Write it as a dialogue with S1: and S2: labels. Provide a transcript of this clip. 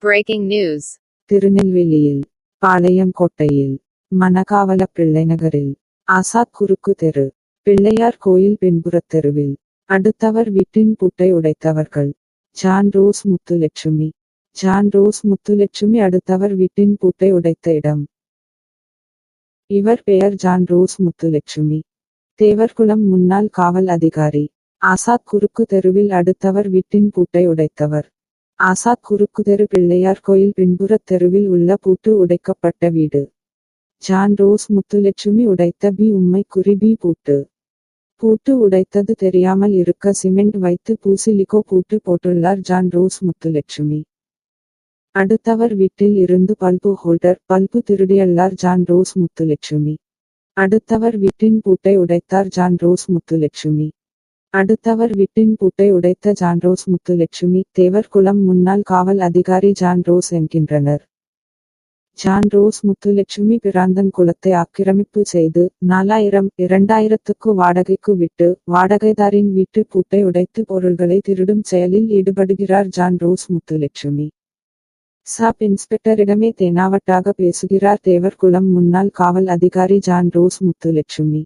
S1: Breaking news.
S2: திருநெல்வேலியில் பாளையங்கோட்டையில் மணக்காவல பிள்ளை நகரில் ஆசாத் குறுக்கு தெரு பிள்ளையார் கோயில் பின்புறத் தெருவில் அடுத்தவர் வீட்டின் பூட்டை உடைத்தவர்கள். John Rose Muthulakshmi. John Rose Muthulakshmi அடுத்தவர் வீட்டின் பூட்டை உடைத்த இடம். இவர் பெயர் ஜான் ரோஸ் முத்துலட்சுமி. தேவர்குளம் முன்னாள் காவல் அதிகாரி. ஆசாத் குறுக்கு தெருவில் அடுத்தவர் வீட்டின் பூட்டை உடைத்தவர். ஆசாத் குறுக்குதெரு பிள்ளையார் கோயில் பின்புறத் தெருவில் உள்ள பூட்டு உடைக்கப்பட்ட வீடு. ஜான் ரோஸ் முத்துலட்சுமி உடைத்த பி பூட்டு. பூட்டு உடைத்தது தெரியாமல் இருக்க சிமெண்ட் வைத்து பூசிலிகோ பூட்டு போட்டுள்ளார் ஜான் ரோஸ் முத்துலட்சுமி. அடுத்தவர் வீட்டில் இருந்து பல்பு ஹோல்டர் பல்பு திருடியுள்ளார் ஜான் ரோஸ் முத்துலட்சுமி. அடுத்தவர் வீட்டின் பூட்டை உடைத்தார் ஜான் ரோஸ் முத்துலட்சுமி. அடுத்தவர் வீட்டின் பூட்டை உடைத்த ஜான் ரோஸ் முத்துலட்சுமி தேவர்குளம் முன்னாள் காவல் அதிகாரி ஜான் ரோஸ் என்கின்றனர். ஜான் ரோஸ் முத்துலட்சுமி பிராந்தன் குளத்தை ஆக்கிரமிப்பு செய்து 4000-2000க்கு வாடகைக்கு விட்டு வாடகைதாரின் வீட்டு பூட்டை உடைத்து பொருள்களை திருடும் செயலில் ஈடுபடுகிறார் ஜான் ரோஸ் முத்துலட்சுமி. சப் இன்ஸ்பெக்டரிடமே தேனாவட்டாக பேசுகிறார் தேவர்குளம் முன்னாள் காவல் அதிகாரி ஜான் ரோஸ் முத்துலட்சுமி.